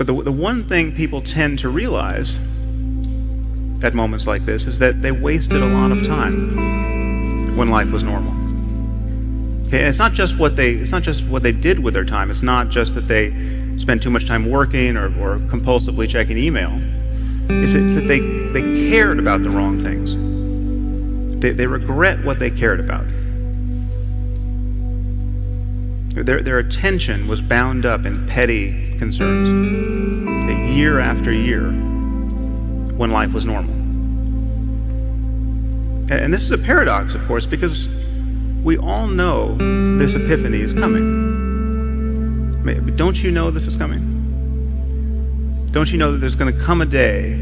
But the one thing people tend to realize at moments like this is that they wasted a lot of time when life was normal. Okay, it's not just what they did with their time. It's not just that they spent too much time working or compulsively checking email. It's that they cared about the wrong things. They regret what they cared about. Their attention was bound up in petty concerns, year after year, when life was normal. And this is a paradox, of course, because we all know this epiphany is coming. Don't you know this is coming? Don't you know that there's going to come a day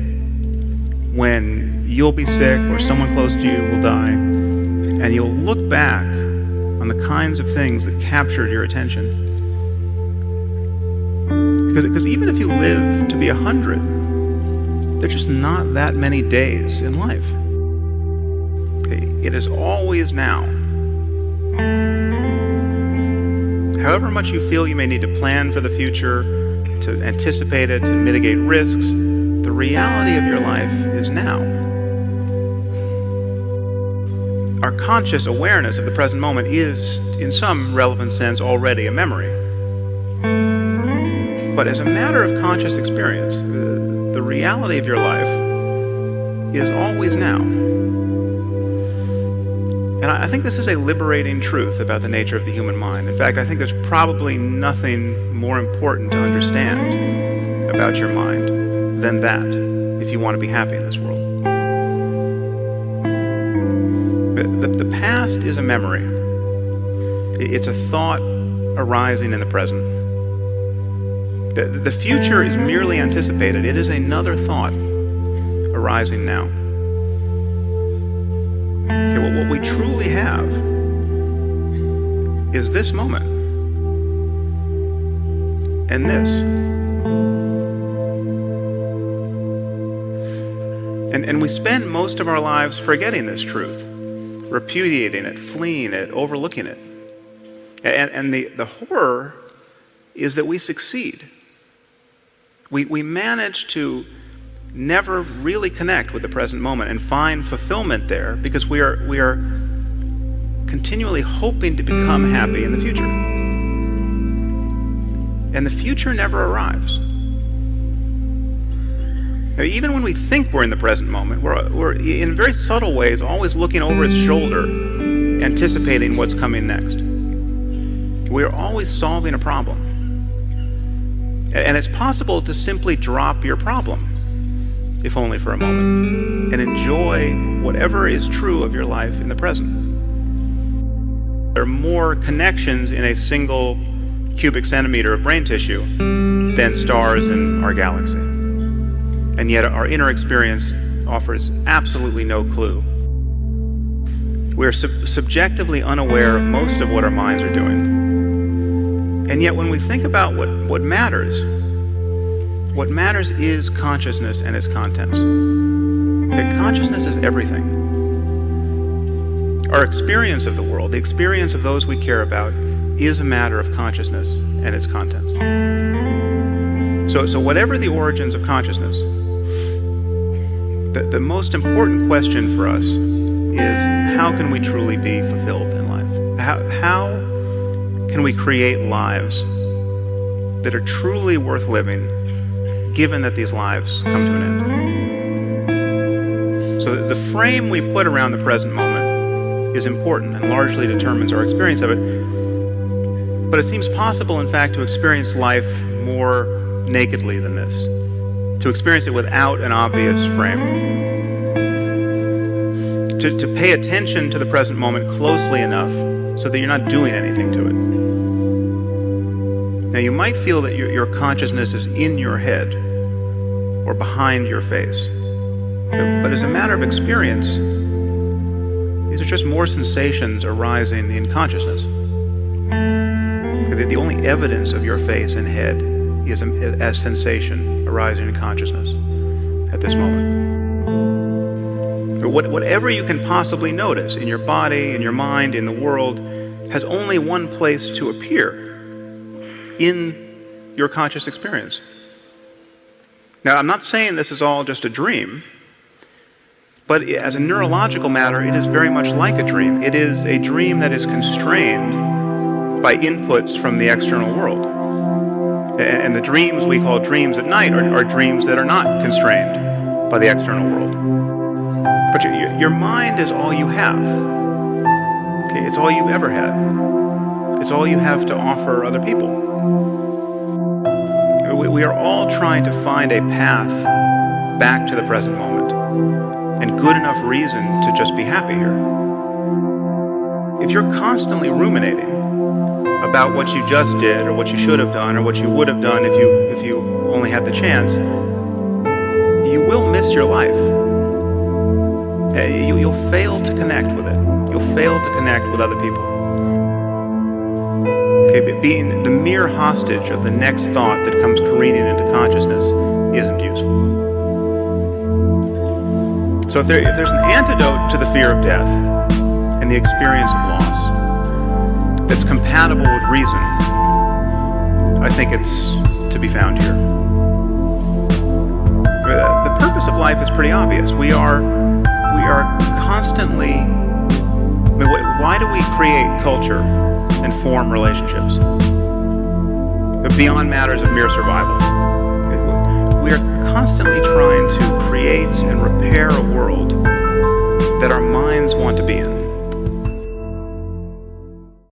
when you'll be sick or someone close to you will die, and you'll look back on the kinds of things that captured your attention? Because even if you live to be 100, there's just not that many days in life. Okay, it is always now. However much you feel you may need to plan for the future, to anticipate it, to mitigate risks, the reality of your life is now. Our conscious awareness of the present moment is, in some relevant sense, already a memory. But as a matter of conscious experience, the reality of your life is always now. And I think this is a liberating truth about the nature of the human mind. In fact, I think there's probably nothing more important to understand about your mind than that, if you want to be happy in this world. The past is a memory. It's a thought arising in the present. The future is merely anticipated. It is another thought arising now. What we truly have is this moment and this. And we spend most of our lives forgetting this truth, repudiating it, fleeing it, overlooking it. And the horror is that we succeed. We manage to never really connect with the present moment and find fulfillment there because we are continually hoping to become happy in the future. And the future never arrives. Now, even when we think we're in the present moment, we're in very subtle ways always looking over its shoulder, anticipating what's coming next. We are always solving a problem. And it's possible to simply drop your problem, if only for a moment, and enjoy whatever is true of your life in the present. There are more connections in a single cubic centimeter of brain tissue than stars in our galaxy. And yet our inner experience offers absolutely no clue. We are subjectively unaware of most of what our minds are doing. And yet when we think about what matters is consciousness and its contents. That consciousness is everything. Our experience of the world, the experience of those we care about, is a matter of consciousness and its contents. So whatever the origins of consciousness, the most important question for us is, how can we truly be fulfilled in life? How can we create lives that are truly worth living, given that these lives come to an end? So the frame we put around the present moment is important and largely determines our experience of it. But it seems possible, in fact, to experience life more nakedly than this, to experience it without an obvious frame. To pay attention to the present moment closely enough so that you're not doing anything to it. Now, you might feel that your consciousness is in your head or behind your face. But as a matter of experience, these are just more sensations arising in consciousness. The only evidence of your face and head is as sensation arising in consciousness at this moment. Whatever you can possibly notice in your body, in your mind, in the world, has only one place to appear: in your conscious experience. Now, I'm not saying this is all just a dream, but as a neurological matter, it is very much like a dream. It is a dream that is constrained by inputs from the external world. And the dreams we call dreams at night are dreams that are not constrained by the external world. But your mind is all you have. Okay, it's all you've ever had. It's all you have to offer other people. We are all trying to find a path back to the present moment and good enough reason to just be happy here. If you're constantly ruminating about what you just did or what you should have done or what you would have done if you only had the chance, you will miss your life. You'll fail to connect with it. You'll fail to connect with other people. Okay, but being the mere hostage of the next thought that comes careening into consciousness isn't useful. So if there's an antidote to the fear of death and the experience of loss that's compatible with reason, I think it's to be found here. The purpose of life is pretty obvious. We are constantly. Why do we create culture and form relationships beyond matters of mere survival? We are constantly trying to create and repair a world that our minds want to be in.